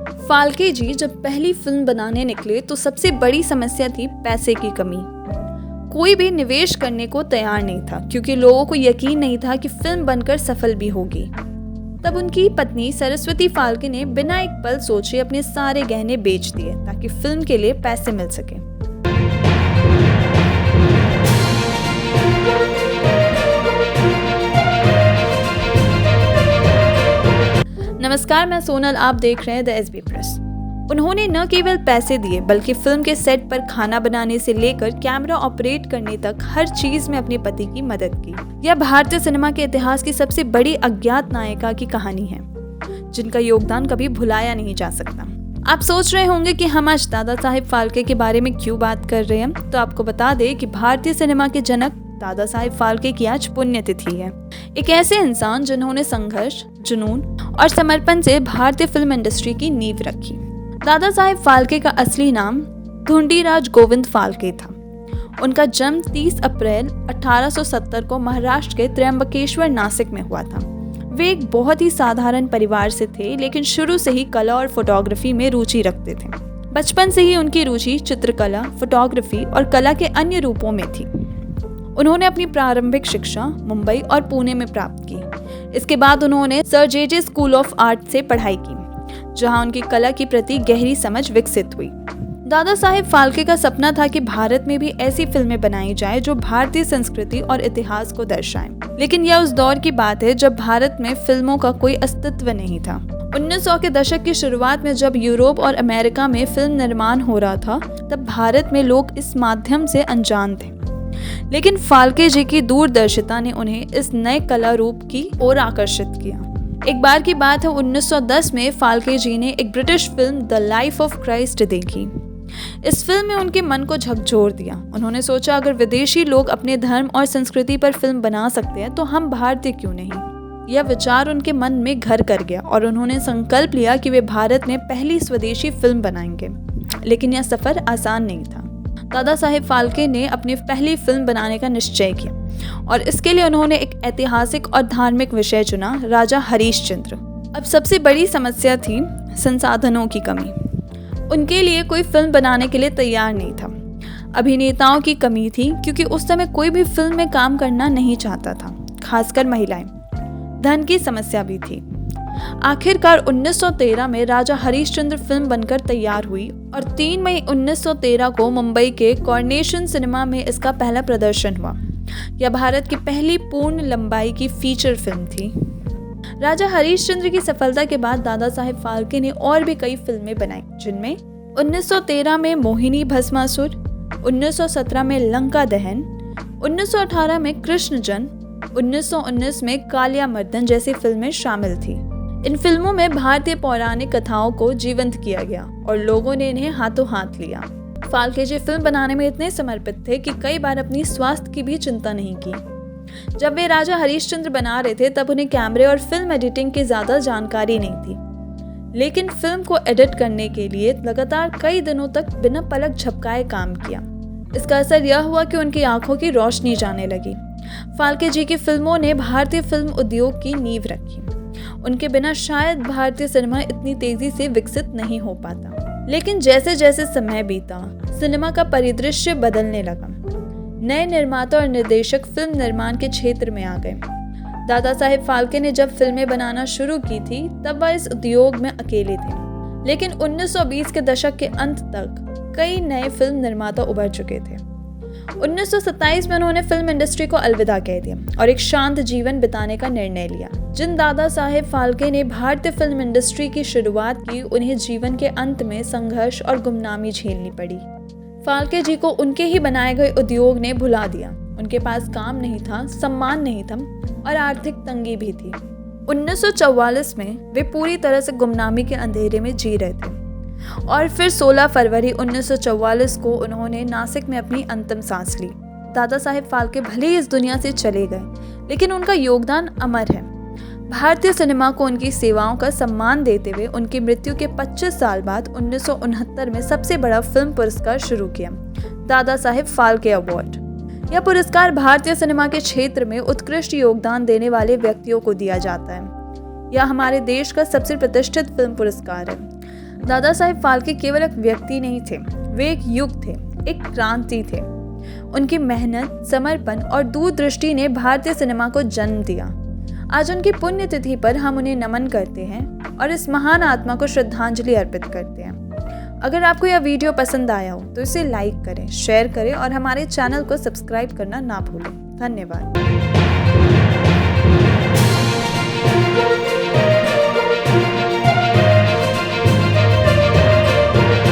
फाल्के जी जब पहली फिल्म बनाने निकले तो सबसे बड़ी समस्या थी पैसे की कमी। कोई भी निवेश करने को तैयार नहीं था क्योंकि लोगों को यकीन नहीं था कि फिल्म बनकर सफल भी होगी। तब उनकी पत्नी सरस्वती फाल्के ने बिना एक पल सोचे अपने सारे गहने बेच दिए ताकि फिल्म के लिए पैसे मिल सके। नमस्कार, मैं सोनल, आप देख रहे हैं द एसबी प्रेस। उन्होंने न केवल पैसे दिए बल्कि फिल्म के सेट पर खाना बनाने से लेकर कैमरा ऑपरेट करने तक हर चीज में अपने पति की मदद की। यह भारतीय सिनेमा के इतिहास की सबसे बड़ी अज्ञात नायिका की कहानी है जिनका योगदान कभी भुलाया नहीं जा सकता। आप सोच रहे होंगे कि हम आज दादा साहेब फाल्के के बारे में क्यों बात कर रहे हैं, तो आपको बता दें कि भारतीय सिनेमा के जनक दादा साहेब फाल्के की आज पुण्यतिथि है। एक ऐसे इंसान जिन्होंने संघर्ष, जुनून और समर्पण से भारतीय फिल्म इंडस्ट्री की नींव रखी। दादा साहेब फाल्के का असली नाम धुंडीराज गोविंद फाल्के था। उनका जन्म 30 अप्रैल 1870 को महाराष्ट्र के त्र्यंबकेश्वर, नासिक में हुआ था। वे एक बहुत ही साधारण परिवार से थे, लेकिन शुरू से ही कला और फोटोग्राफी में रुचि रखते थे। बचपन से ही उनकी रुचि चित्रकला, फोटोग्राफी और कला के अन्य रूपों में थी। उन्होंने अपनी प्रारंभिक शिक्षा मुंबई और पुणे में प्राप्त की। इसके बाद उन्होंने sir J school of art से पढ़ाई की, जहां उनकी कला की प्रति गहरी समझ विकसित हुई। दादा साहेब फाल्के का सपना था कि भारत में भी ऐसी फिल्में बनाई जाए जो भारतीय संस्कृति और इतिहास को दर्शाएं। लेकिन यह उस दौर की बात है जब भारत में फिल्मों का कोई अस्तित्व नहीं था। 1900 के दशक की शुरुआत में जब यूरोप और अमेरिका में फिल्म निर्माण हो रहा था, तब भारत में लोग इस माध्यम से अनजान थे। लेकिन फाल्के जी की दूरदर्शिता ने उन्हें इस नए कला रूप की ओर आकर्षित किया। एक बार की बात है, 1910 में फाल्के जी ने एक British film the life of Christ देखी। इस फिल्म में उनके मन को झकझोर दिया। उन्होंने सोचा, अगर विदेशी लोग अपने धर्म और संस्कृति पर फिल्म बना सकते हैं तो हम भारतीय क्यों नहीं। यह विचार उनके मन में घर कर गया और उन्होंने संकल्प लिया कि वे भारत में पहली स्वदेशी फिल्म बनाएंगे। लेकिन यह सफर आसान नहीं था। दादा साहेब फाल्के ने अपनी पहली फिल्म बनाने का निश्चय किया और इसके लिए उन्होंने एक ऐतिहासिक और धार्मिक विषय चुना, राजा हरिश्चंद्र। अब सबसे बड़ी समस्या थी संसाधनों की कमी। उनके लिए कोई फिल्म बनाने के लिए तैयार नहीं था। अभिनेताओं की कमी थी क्योंकि उस समय कोई भी फिल्म में काम करना नहीं चाहता था, खासकर महिलाएं। धन की समस्या भी थी। आखिरकार 1913 में राजा हरिश्चंद्र फिल्म बनकर तैयार हुई और 3 मई 1913 को मुंबई के कॉर्नेशन सिनेमा में इसका पहला प्रदर्शन हुआ। यह भारत की पहली पूर्ण लंबाई की फीचर फिल्म थी। राजा हरिश्चंद्र की सफलता के बाद दादा साहेब फाल्के ने और भी कई फिल्में बनाई, जिनमें 1913 में मोहिनी भस्मासुर, 1917 में लंका दहन, 1918 में कृष्ण जन्म, 1919 में कालिया मर्दन जैसी फिल्में शामिल थी। इन फिल्मों में भारतीय पौराणिक कथाओं को जीवंत किया गया और लोगों ने इन्हें हाथों हाथ लिया। फाल्के जी फिल्म बनाने में इतने समर्पित थे कि कई बार अपनी स्वास्थ्य की भी चिंता नहीं की। जब वे राजा हरिश्चंद्र बना रहे थे तब उन्हें कैमरे और फिल्म एडिटिंग की ज्यादा जानकारी नहीं थी, लेकिन फिल्म को एडिट करने के लिए लगातार कई दिनों तक बिना पलक झपकाए काम किया। इसका असर यह हुआ कि उनकी आंखों की रोशनी जाने लगी। फाल्के जी की फिल्मों ने भारतीय फिल्म उद्योग की नींव रखी। उनके बिना शायद भारतीय सिनेमा इतनी तेजी से विकसित नहीं हो पाता। लेकिन जैसे जैसे समय बीता, सिनेमा का परिदृश्य बदलने लगा। नए निर्माता और निर्देशक फिल्म निर्माण के क्षेत्र में आ गए। दादा साहेब फाल्के ने जब फिल्में बनाना शुरू की थी तब वह इस उद्योग में अकेले थे। लेकिन 1920 के दशक के अंत तक कई नए फिल्म निर्माता उभर चुके थे। 1927 में उन्होंने फिल्म इंडस्ट्री को अलविदा कह दिया और एक शांत जीवन बिताने का निर्णय लिया। जिन दादा साहेब फाल्के ने भारतीय फिल्म इंडस्ट्री की शुरुआत की, उन्हें जीवन के अंत में संघर्ष और गुमनामी झेलनी पड़ी। फाल्के जी को उनके ही बनाए गए उद्योग ने भुला दिया। उनके पास काम नहीं था, सम्मान नहीं था और आर्थिक तंगी भी थी। 1944 में वे पूरी तरह से गुमनामी के अंधेरे में जी रहे थे और फिर 16 फरवरी 1944 को उन्होंने नासिक में अपनी अंतिम सांस ली। दादा साहेब फाल्के भले ही इस दुनिया से चले गए, लेकिन उनका योगदान अमर है। भारतीय सिनेमा को उनकी सेवाओं का सम्मान देते हुए उनकी मृत्यु के 25 साल बाद 1969 में सबसे बड़ा फिल्म पुरस्कार शुरू किया, दादा साहेब फाल्के अवार्ड। यह पुरस्कार भारतीय सिनेमा के क्षेत्र में उत्कृष्ट योगदान देने वाले व्यक्तियों को दिया जाता है। यह हमारे देश का सबसे प्रतिष्ठित फिल्म पुरस्कार है। दादा साहेब फाल्के केवल एक व्यक्ति नहीं थे, वे एक युग थे, एक क्रांति थे। उनकी मेहनत, समर्पण और दूरदृष्टि ने भारतीय सिनेमा को जन्म दिया। आज उनकी पुण्यतिथि पर हम उन्हें नमन करते हैं और इस महान आत्मा को श्रद्धांजलि अर्पित करते हैं। अगर आपको यह वीडियो पसंद आया हो तो इसे लाइक करें, शेयर करें और हमारे चैनल को सब्सक्राइब करना ना भूलें। धन्यवाद।